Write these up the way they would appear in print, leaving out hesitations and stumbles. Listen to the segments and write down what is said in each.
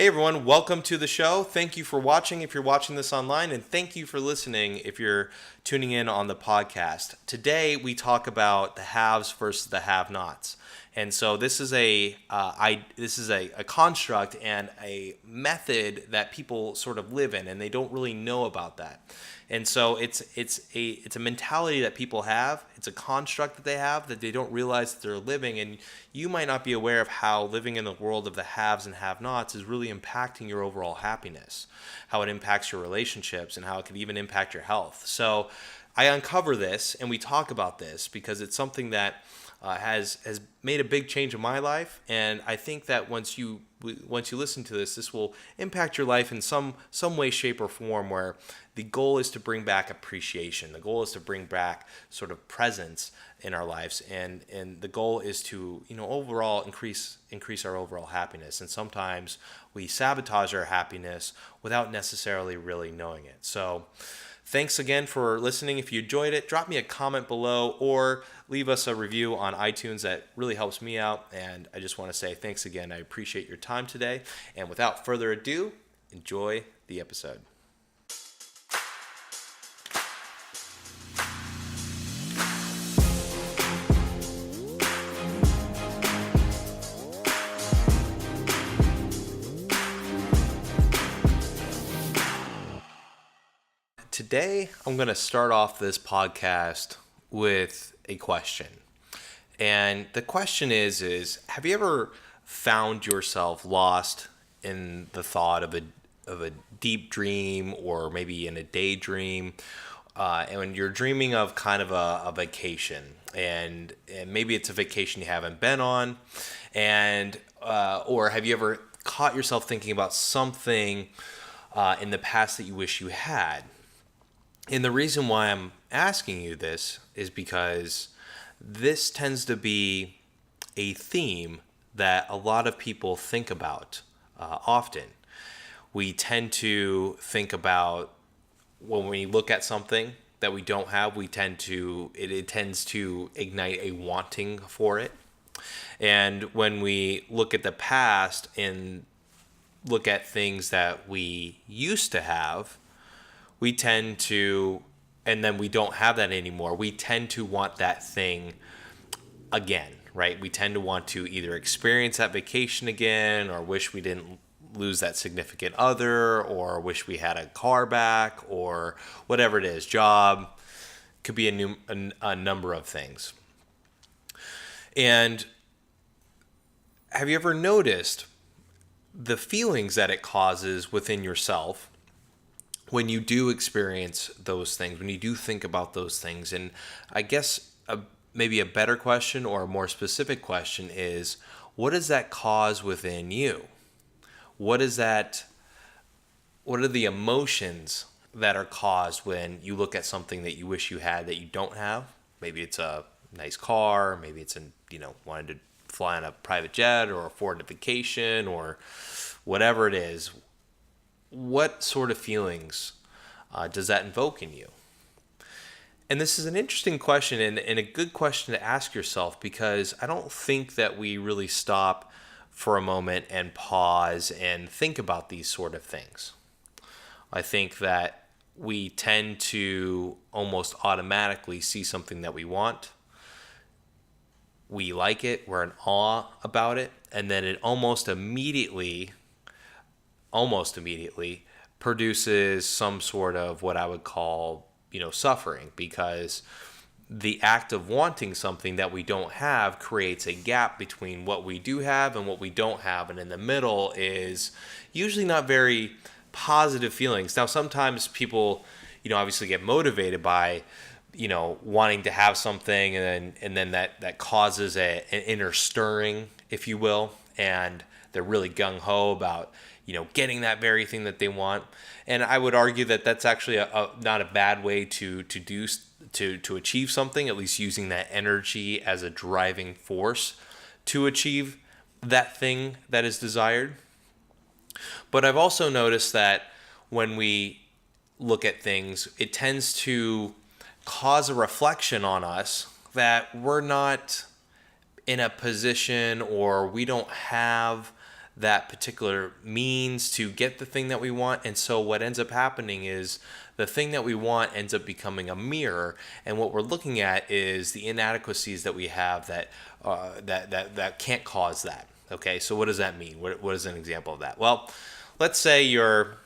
Hey everyone, welcome to the show. Thank you for watching if you're watching this online, and thank you for listening if you're tuning in on the podcast. Today we talk about the haves versus the have-nots. And so this is a construct and a method that people sort of live in, and they don't really know about that. And so it's a mentality that people have. It's a construct that they have that they don't realize that they're living. And you might not be aware of how living in the world of the haves and have-nots is really impacting your overall happiness, how it impacts your relationships, and how it can even impact your health. So I uncover this and we talk about this because it's something that has made a big change in my life, and I think that once you listen to this, this will impact your life in some way, shape, or form. Where the goal is to bring back appreciation, the goal is to bring back sort of presence in our lives, and the goal is to overall increase our overall happiness. And sometimes we sabotage our happiness without necessarily really knowing it. So thanks again for listening. If you enjoyed it, drop me a comment below or leave us a review on iTunes. That really helps me out. And I just want to say thanks again. I appreciate your time today. And without further ado, enjoy the episode. Today, I'm going to start off this podcast with a question. And the question is have you ever found yourself lost in the thought of a deep dream, or maybe in a daydream, and when you're dreaming of kind of a vacation, and maybe it's a vacation you haven't been on, and or have you ever caught yourself thinking about something in the past that you wish you had? And the reason why I'm asking you this is because this tends to be a theme that a lot of people think about often. We tend to think about, when we look at something that we don't have, it tends to ignite a wanting for it. And when we look at the past and look at things that we used to have, we tend to, and then we don't have that anymore, we tend to want that thing again, right? We tend to want to either experience that vacation again, or wish we didn't lose that significant other, or wish we had a car back, or whatever it is, job. Could be a number of things. And have you ever noticed the feelings that it causes within yourself when you do experience those things, when you do think about those things? And I guess maybe a better question, or a more specific question, is what does that cause within you? What are the emotions that are caused when you look at something that you wish you had that you don't have? Maybe it's a nice car, maybe it's wanting to fly on a private jet, or afford a vacation, or whatever it is. What sort of feelings does that invoke in you? And this is an interesting question, and a good question to ask yourself, because I don't think that we really stop for a moment and pause and think about these sort of things. I think that we tend to almost automatically see something that we want. We like it, we're in awe about it, and then it almost immediately produces some sort of what I would call, suffering, because the act of wanting something that we don't have creates a gap between what we do have and what we don't have. And in the middle is usually not very positive feelings. Now, sometimes people, obviously get motivated by, wanting to have something, and then that causes an inner stirring, if you will, and they're really gung-ho about getting that very thing that they want. And I would argue that that's actually not a bad way to achieve something, at least using that energy as a driving force to achieve that thing that is desired. But I've also noticed that when we look at things, it tends to cause a reflection on us that we're not in a position, or we don't have that particular means to get the thing that we want. And so what ends up happening is the thing that we want ends up becoming a mirror, and what we're looking at is the inadequacies that we have that can't cause that. Okay, so what does that mean? What is an example of that? Well, let's say you're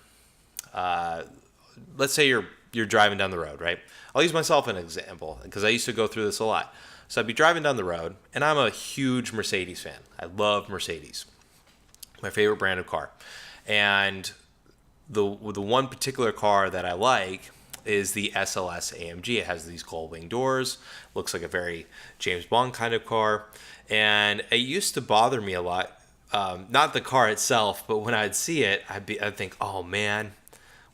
you're driving down the road, right? I'll use myself as an example because I used to go through this a lot. So I'd be driving down the road, and I'm a huge Mercedes fan. I love Mercedes, my favorite brand of car. And the one particular car that I like is the SLS AMG. It has these gold wing doors, looks like a very James Bond kind of car. And it used to bother me a lot, not the car itself, but when I'd see it, I'd think, oh man,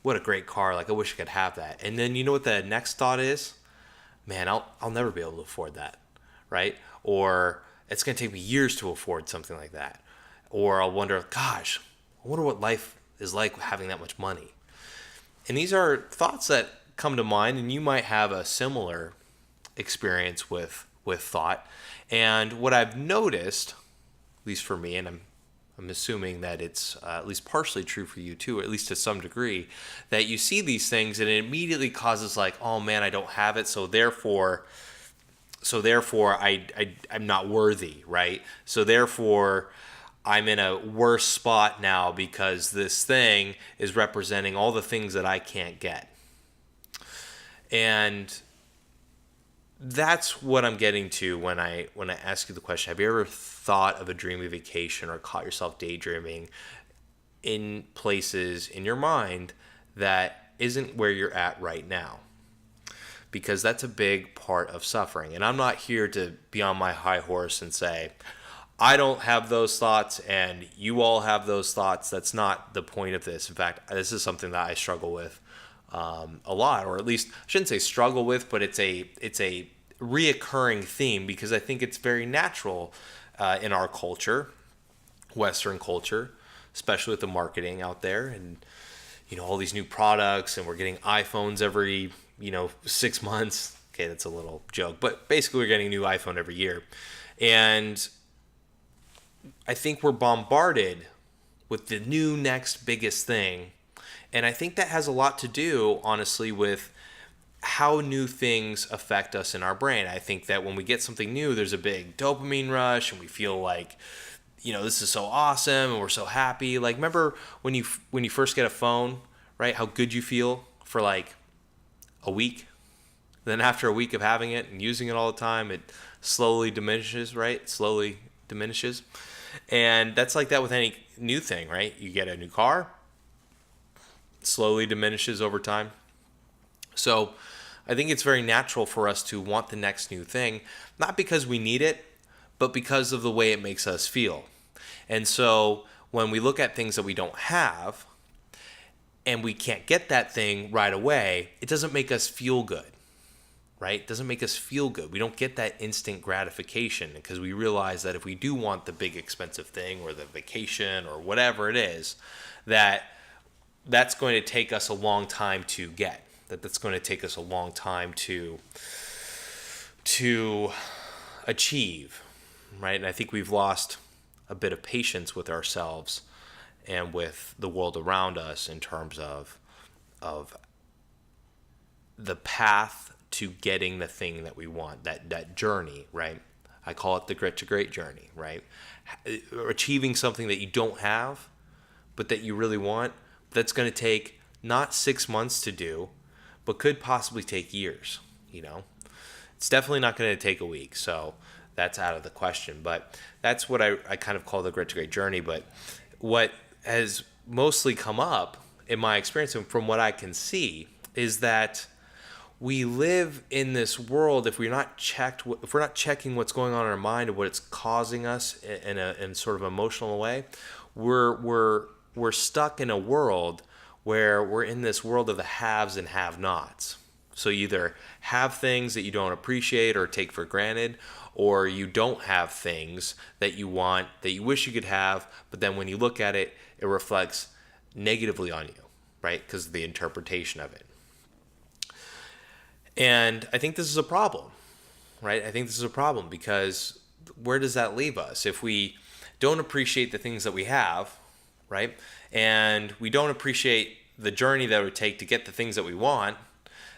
what a great car. Like, I wish I could have that. And then you know what the next thought is? Man, I'll never be able to afford that, right? Or it's going to take me years to afford something like that. Or I'll wonder, gosh, I wonder what life is like having that much money. And these are thoughts that come to mind, and you might have a similar experience with thought. And what I've noticed, at least for me, and I'm assuming that it's at least partially true for you too, or at least to some degree, that you see these things and it immediately causes like, oh man, I don't have it, so therefore I'm not worthy, right? So therefore I'm in a worse spot now because this thing is representing all the things that I can't get. And that's what I'm getting to when I ask you the question, have you ever thought of a dreamy vacation or caught yourself daydreaming in places in your mind that isn't where you're at right now? Because that's a big part of suffering. And I'm not here to be on my high horse and say, I don't have those thoughts and you all have those thoughts. That's not the point of this. In fact, this is something that I struggle with a lot, or at least I shouldn't say struggle with, but it's a reoccurring theme because I think it's very natural in our culture, Western culture, especially with the marketing out there and all these new products, and we're getting iPhones every 6 months. Okay, that's a little joke, but basically we're getting a new iPhone every year, and I think we're bombarded with the new next biggest thing. And I think that has a lot to do, honestly, with how new things affect us in our brain. I think that when we get something new, there's a big dopamine rush and we feel like, this is so awesome and we're so happy. Like, remember when you first get a phone, right? How good you feel for like a week. Then after a week of having it and using it all the time, it slowly diminishes, right? Slowly diminishes. And that's like that with any new thing, right? You get a new car, slowly diminishes over time. So I think it's very natural for us to want the next new thing, not because we need it, but because of the way it makes us feel. And so when we look at things that we don't have and we can't get that thing right away, it doesn't make us feel good. Right? It doesn't make us feel good. We don't get that instant gratification because we realize that if we do want the big expensive thing or the vacation or whatever it is, that's going to take us a long time to get. That's going to take us a long time to achieve, right? And I think we've lost a bit of patience with ourselves and with the world around us in terms of the path to getting the thing that we want, that journey, right? I call it the grit to great journey, right? Achieving something that you don't have, but that you really want, that's going to take not 6 months to do, but could possibly take years, It's definitely not going to take a week, so that's out of the question. But that's what I kind of call the grit to great journey. But what has mostly come up in my experience and from what I can see is that we live in this world, if we're not checking what's going on in our mind and what it's causing us in a sort of emotional way, we're stuck in a world where we're in this world of the haves and have-nots. So you either have things that you don't appreciate or take for granted, or you don't have things that you want, that you wish you could have, but then when you look at it, it reflects negatively on you, right? Because of the interpretation of it. And I think this is a problem, right? I think this is a problem because where does that leave us? If we don't appreciate the things that we have, right? And we don't appreciate the journey that it would take to get the things that we want,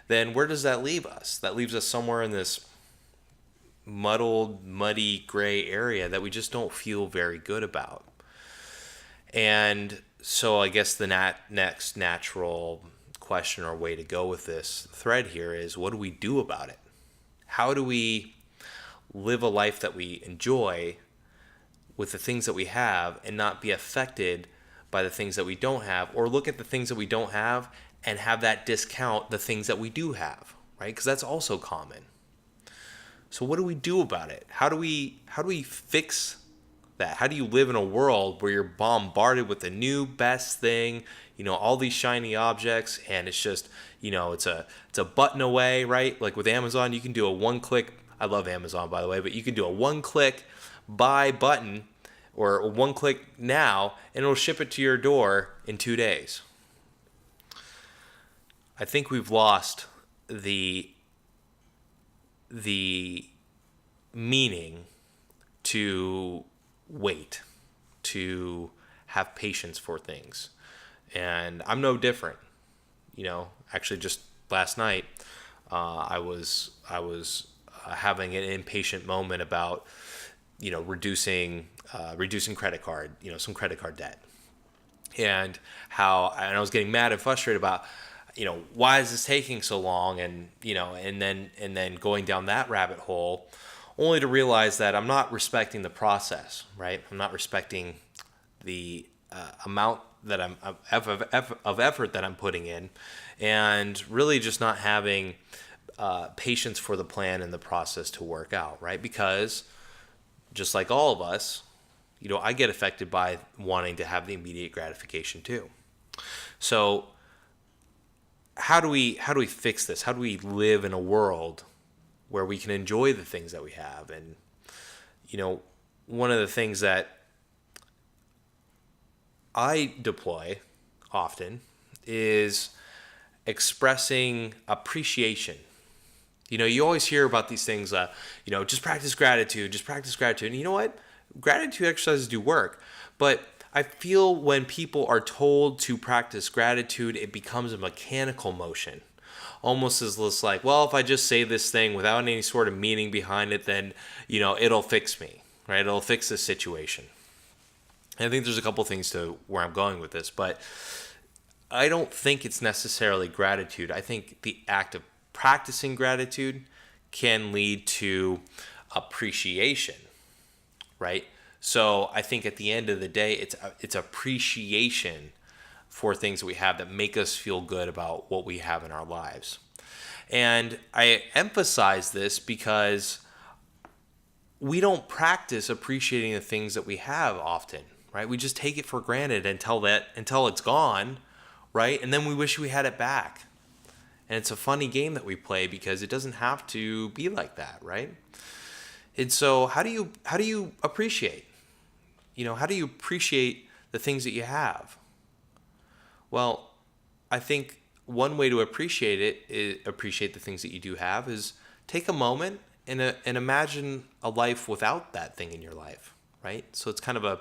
then where does that leave us? That leaves us somewhere in this muddled, muddy, gray area that we just don't feel very good about. And so I guess the next natural question or way to go with this thread here is, what do we do about it? How do we live a life that we enjoy with the things that we have and not be affected by the things that we don't have, or look at the things that we don't have and have that discount the things that we do have, right? Because that's also common. So what do we do about it? How do we fix that? How do you live in a world where you're bombarded with the new best thing, all these shiny objects, and it's just, it's a button away, right? Like with Amazon, you can do a one-click, I love Amazon, by the way, but you can do a one-click buy button or a one-click now, and it'll ship it to your door in 2 days. I think we've lost the meaning to wait, to have patience for things. And I'm no different. Actually just last night, I was having an impatient moment about, reducing credit card, some credit card debt. And I was getting mad and frustrated about, why is this taking so long? And, and then going down that rabbit hole, only to realize that I'm not respecting the process, right? I'm not respecting the amount that of effort that I'm putting in, and really just not having patience for the plan and the process to work out, right? Because just like all of us, I get affected by wanting to have the immediate gratification too. So how do we fix this? How do we live in a world where we can enjoy the things that we have? And one of the things that I deploy often is expressing appreciation. You always hear about these things, just practice gratitude. And you know what? Gratitude exercises do work. But I feel when people are told to practice gratitude, it becomes a mechanical motion. Almost as less like, well, if I just say this thing without any sort of meaning behind it, then, it'll fix me, right? It'll fix this situation. And I think there's a couple things to where I'm going with this, but I don't think it's necessarily gratitude. I think the act of practicing gratitude can lead to appreciation, right? So I think at the end of the day, it's appreciation for things that we have that make us feel good about what we have in our lives. And I emphasize this because we don't practice appreciating the things that we have often, right? We just take it for granted until it's gone, right? And then we wish we had it back. And it's a funny game that we play because it doesn't have to be like that, right? And so how do you appreciate? How do you appreciate the things that you have? Well, I think one way to appreciate the things that you do have is take a moment and imagine a life without that thing in your life, right? So it's kind of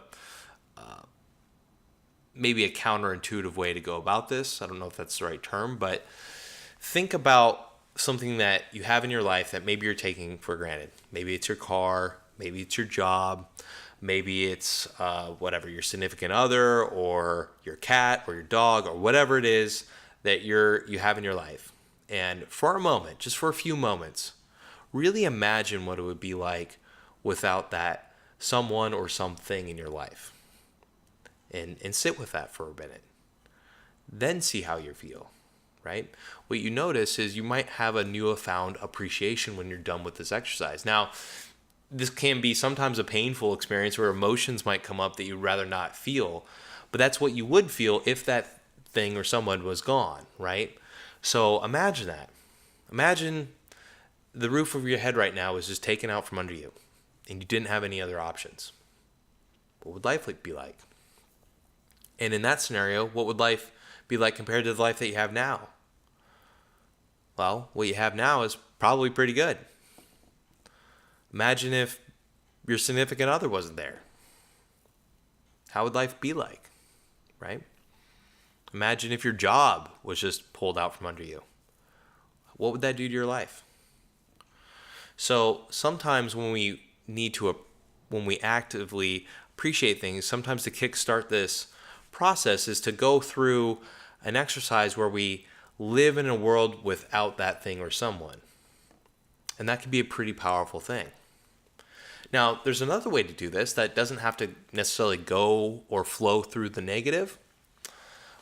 maybe a counterintuitive way to go about this. I don't know if that's the right term, but think about something that you have in your life that maybe you're taking for granted. Maybe it's your car, maybe it's your job, maybe it's your significant other or your cat or your dog or whatever it is that you have in your life. And for a moment, just for a few moments, really imagine what it would be like without that someone or something in your life. And sit with that for a minute. Then see how you feel, right? What you notice is you might have a newfound appreciation when you're done with this exercise. Now, this can be sometimes a painful experience where emotions might come up that you'd rather not feel, but that's what you would feel if that thing or someone was gone, right? So imagine that. Imagine the roof over your head right now is just taken out from under you and you didn't have any other options. What would life be like? And in that scenario, what would life be like compared to the life that you have now? Well, what you have now is probably pretty good. Imagine if your significant other wasn't there. How would life be like? right? Imagine if your job was just pulled out from under you. What would that do to your life? So sometimes when we actively appreciate things, sometimes to kickstart this process is to go through an exercise where we live in a world without that thing or someone. And that can be a pretty powerful thing. Now, there's another way to do this that doesn't have to necessarily go or flow through the negative.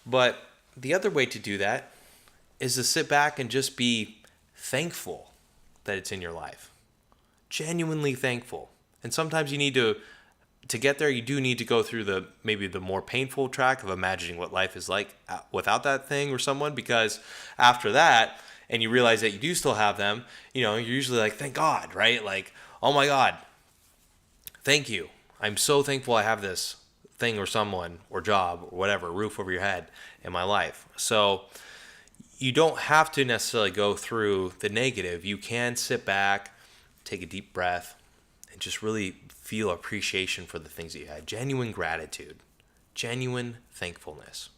But the other way to do that is to sit back and just be thankful that it's in your life. Genuinely thankful. And sometimes you need to get there, you do need to go through maybe the more painful track of imagining what life is like without that thing or someone, because after that, and you realize that you do still have them, you're usually like, thank God, right? Like, oh my God, thank you. I'm so thankful I have this thing or someone or job or whatever, roof over your head in my life. So you don't have to necessarily go through the negative. You can sit back, take a deep breath, and just really feel appreciation for the things that you had. Genuine gratitude, genuine thankfulness.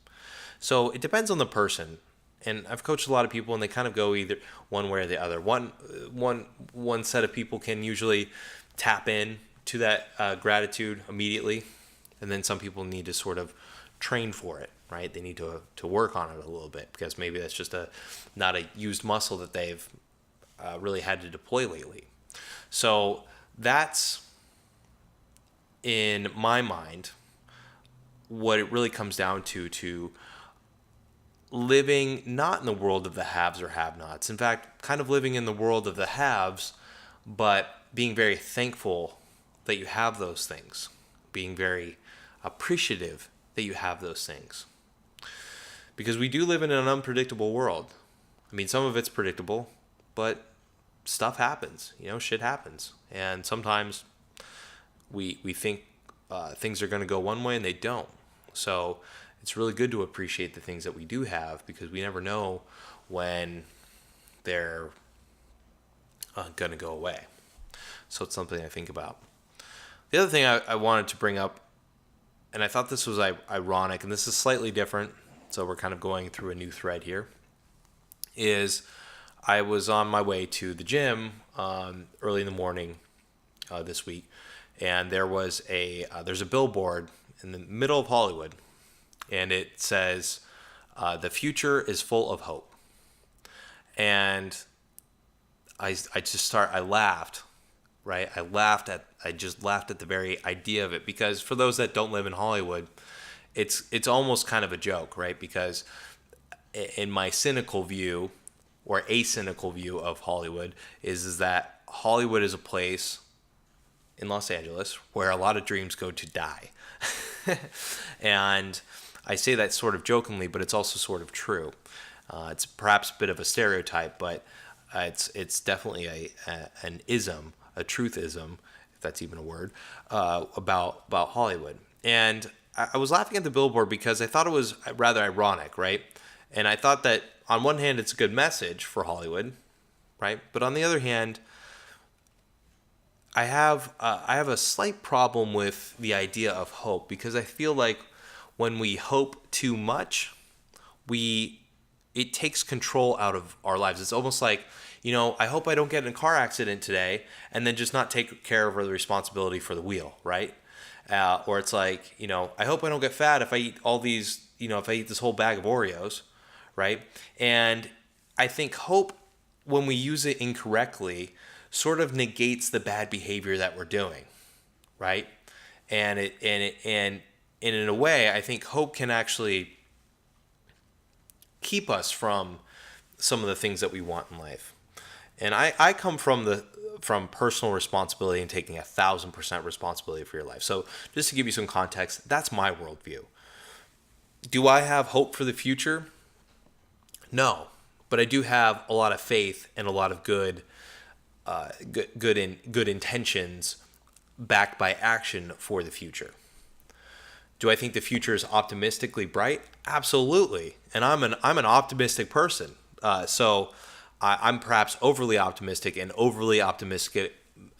So it depends on the person. And I've coached a lot of people, and they kind of go either one way or the other. One set of people can usually tap in to that gratitude immediately, and then some people need to sort of train for it, right? They need to work on it a little bit, because maybe that's just not a used muscle that they've really had to deploy lately. So that's, in my mind, what it really comes down to living not in the world of the haves or have-nots. In fact, kind of living in the world of the haves, but being very thankful that you have those things. Being very appreciative that you have those things. Because we do live in an unpredictable world. I mean, some of it's predictable, but stuff happens. Shit happens. And sometimes we think things are going to go one way and they don't. So it's really good to appreciate the things that we do have, because we never know when they're going to go away. So it's something I think about. The other thing I wanted to bring up, and I thought this was ironic, and this is slightly different, so we're kind of going through a new thread here, is I was on my way to the gym early in the morning this week, and there's a billboard in the middle of Hollywood, and it says, "The future is full of hope." And I laughed, right? I just laughed at the very idea of it, because for those that don't live in Hollywood, it's almost kind of a joke, right? Because in my cynical view, or a cynical view of Hollywood, is that Hollywood is a place in Los Angeles where a lot of dreams go to die. And I say that sort of jokingly, but it's also sort of true. It's perhaps a bit of a stereotype, but it's definitely an ism, a truthism, if that's even a word, about Hollywood. And I was laughing at the billboard because I thought it was rather ironic, right? And I thought that on one hand, it's a good message for Hollywood, right? But on the other hand, I have a slight problem with the idea of hope, because I feel like when we hope too much, it takes control out of our lives. It's almost like, I hope I don't get in a car accident today, and then just not take care of the responsibility for the wheel, right? Or it's like, I hope I don't get fat if I eat all these, if I eat this whole bag of Oreos, right? And I think hope, when we use it incorrectly, sort of negates the bad behavior that we're doing, right? And in a way, I think hope can actually keep us from some of the things that we want in life. And I come from personal responsibility and taking 1,000% responsibility for your life. So just to give you some context, that's my worldview. Do I have hope for the future? No, but I do have a lot of faith and a lot of good intentions backed by action for the future. Do I think the future is optimistically bright? Absolutely, and I'm an optimistic person. So I'm perhaps overly optimistic and overly optimistic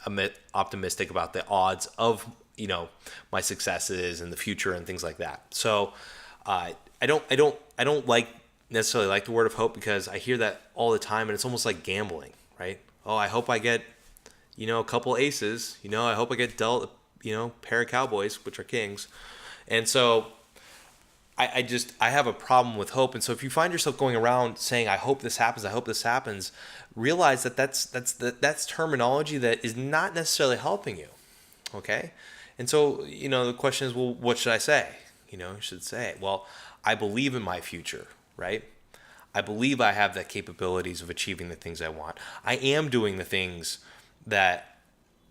about the odds of my successes in the future and things like that. So I don't like necessarily like the word of hope because I hear that all the time, and it's almost like gambling, right? Oh, I hope I get, a couple aces. I hope I get dealt, pair of Cowboys, which are kings, and so I have a problem with hope. And so if you find yourself going around saying, I hope this happens, I hope this happens, realize that that's terminology that is not necessarily helping you. Okay. And so, the question is, well, what should I say? You should say, well, I believe in my future, right? I believe I have the capabilities of achieving the things I want. I am doing the things that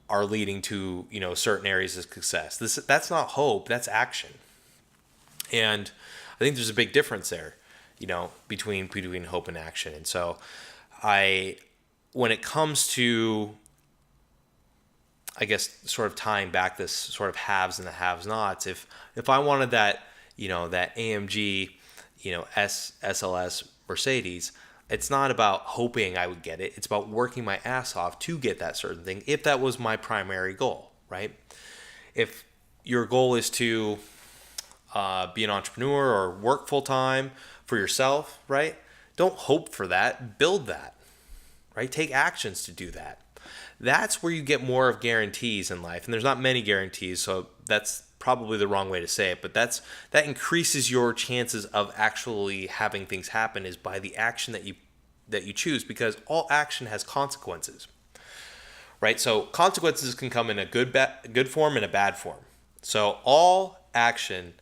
are leading to, certain areas of success. That's not hope, that's action. And I think there's a big difference there, between hope and action. And so when it comes to, I guess, sort of tying back this sort of haves and the have-nots, if I wanted that, that AMG, SLS Mercedes, it's not about hoping I would get it. It's about working my ass off to get that certain thing, if that was my primary goal, right? If your goal is to be an entrepreneur or work full-time for yourself, right? Don't hope for that. Build that, right? Take actions to do that. That's where you get more of guarantees in life. And there's not many guarantees, so that's probably the wrong way to say it, but that increases your chances of actually having things happen is by the action that you choose, because all action has consequences, right? So consequences can come in a good form and a bad form. So all action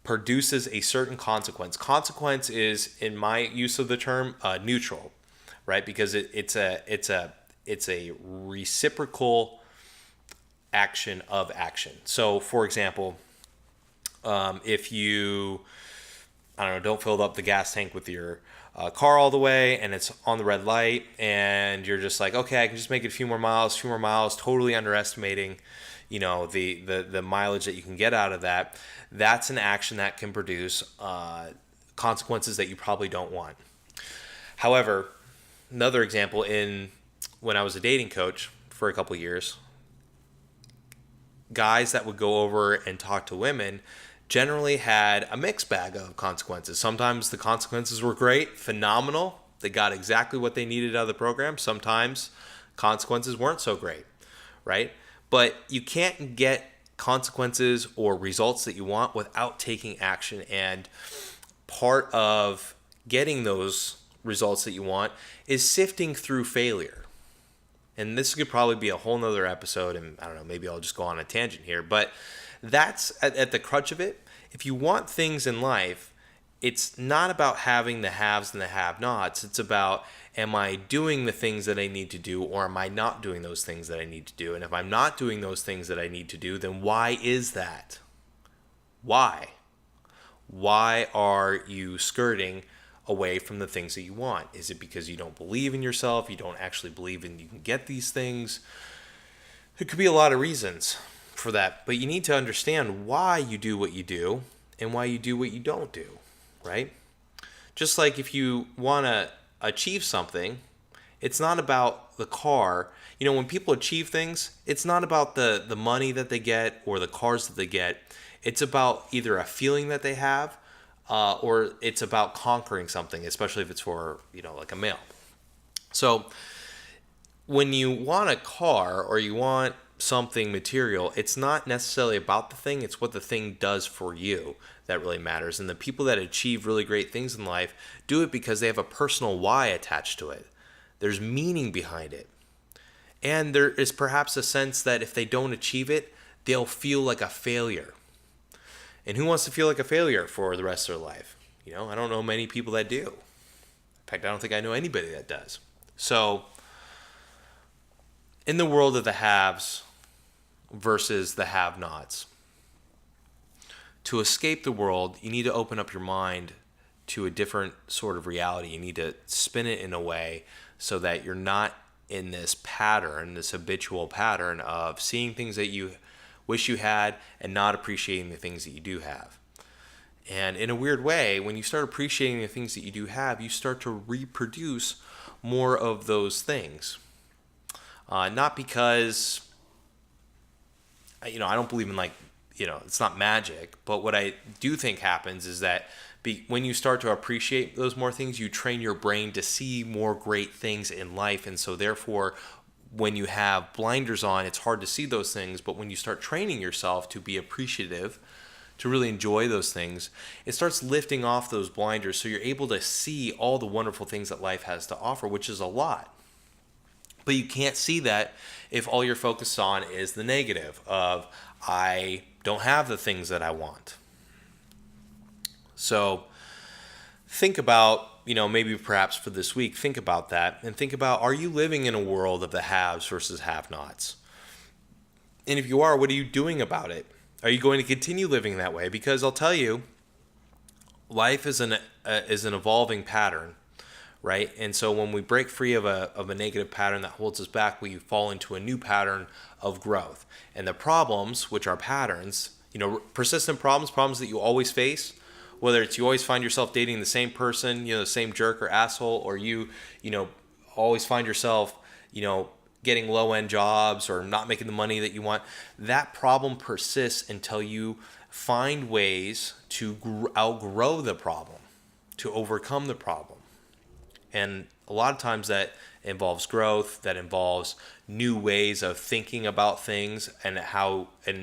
produces a certain consequence. Consequence is, in my use of the term, neutral, right? Because it's a reciprocal action of action. So, for example, if you, I don't know, don't fill up the gas tank with your car all the way, and it's on the red light, and you're just like, okay, I can just make it a few more miles, totally underestimating, the mileage that you can get out of that. That's an action that can produce consequences that you probably don't want. However, another example, when I was a dating coach for a couple years, guys that would go over and talk to women generally had a mixed bag of consequences. Sometimes the consequences were great, phenomenal. They got exactly what they needed out of the program. Sometimes consequences weren't so great, right? But you can't get consequences or results that you want without taking action. And part of getting those results that you want is sifting through failure. And this could probably be a whole nother episode, and I don't know, maybe I'll just go on a tangent here. But that's at the crutch of it. If you want things in life, it's not about having the haves and the have-nots. It's about, am I doing the things that I need to do, or am I not doing those things that I need to do? And if I'm not doing those things that I need to do, then why is that? Why? Why are you skirting away from the things that you want? Is it because you don't believe in yourself? You don't actually believe in you can get these things? There could be a lot of reasons for that, but you need to understand why you do what you do and why you do what you don't do, right? Just like if you want to achieve something, it's not about the car. When people achieve things, it's not about the money that they get or the cars that they get. It's about either a feeling that they have, or it's about conquering something, especially if it's for, like a male. So when you want a car or you want something material, it's not necessarily about the thing, it's what the thing does for you that really matters. And the people that achieve really great things in life do it because they have a personal why attached to it. There's meaning behind it. And there is perhaps a sense that if they don't achieve it, they'll feel like a failure. And who wants to feel like a failure for the rest of their life? I don't know many people that do. In fact, I don't think I know anybody that does. So, in the world of the haves versus the have-nots, to escape the world, you need to open up your mind to a different sort of reality. You need to spin it in a way so that you're not in this pattern, this habitual pattern of seeing things that you wish you had and not appreciating the things that you do have. And in a weird way, when you start appreciating the things that you do have, you start to reproduce more of those things. Not because, I don't believe in it's not magic. But what I do think happens is that when you start to appreciate those more things, you train your brain to see more great things in life. And so therefore, when you have blinders on, it's hard to see those things. But when you start training yourself to be appreciative, to really enjoy those things, it starts lifting off those blinders. So you're able to see all the wonderful things that life has to offer, which is a lot. But you can't see that if all you're focused on is the negative of, I don't have the things that I want. So think about, maybe perhaps for this week, think about that and think about, are you living in a world of the haves versus have-nots? And if you are, what are you doing about it? Are you going to continue living that way? Because I'll tell you, life is an evolving pattern, right? And so when we break free of a negative pattern that holds us back, we fall into a new pattern of growth. And the problems, which are patterns, persistent problems that you always face, whether it's you always find yourself dating the same person, the same jerk or asshole, or you always find yourself, getting low-end jobs or not making the money that you want, that problem persists until you find ways to outgrow the problem, to overcome the problem. And a lot of times that involves growth, that involves new ways of thinking about things and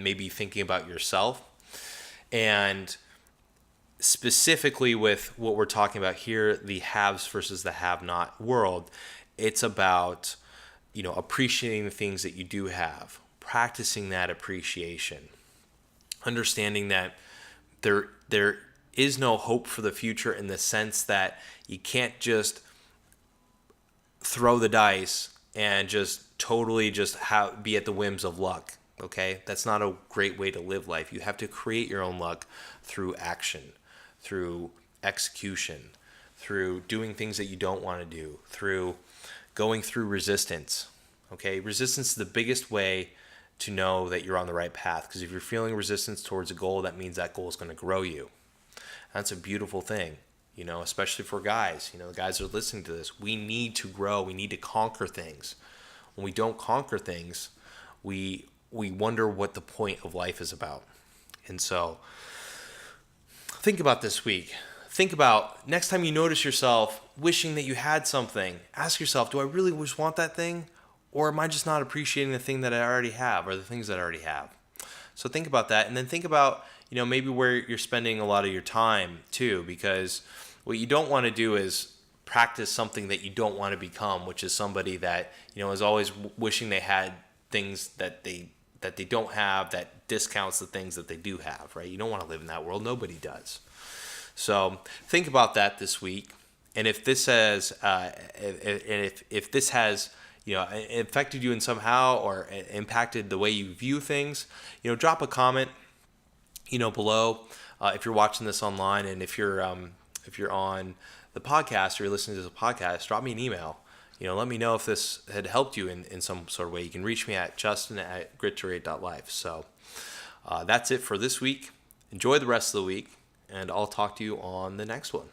maybe thinking about yourself. And specifically with what we're talking about here, the haves versus the have-not world, it's about, appreciating the things that you do have, practicing that appreciation, understanding that there is no hope for the future in the sense that you can't just throw the dice and just totally be at the whims of luck. Okay, that's not a great way to live life. You have to create your own luck through action, through execution, through doing things that you don't want to do, through going through resistance. Okay, resistance is the biggest way to know that you're on the right path, because if you're feeling resistance towards a goal, that means that goal is going to grow you. That's a beautiful thing, especially for guys. The guys that are listening to this, we need to grow. We need to conquer things. When we don't conquer things, we wonder what the point of life is about. And so think about this week. Think about next time you notice yourself wishing that you had something, ask yourself, do I really want that thing? Or am I just not appreciating the thing that I already have, or the things that I already have? So think about that, and then think about, maybe where you're spending a lot of your time too, because what you don't want to do is practice something that you don't want to become, which is somebody that, is always wishing they had things that they don't have, that discounts the things that they do have, right? You don't want to live in that world. Nobody does. So think about that this week. And if this has, if this has, affected you in somehow or impacted the way you view things, drop a comment, below. If you're watching this online, and if you're on the podcast or you're listening to the podcast, drop me an email. Let me know if this had helped you in some sort of way. You can reach me at justin@grit2rate.life. So that's it for this week. Enjoy the rest of the week, and I'll talk to you on the next one.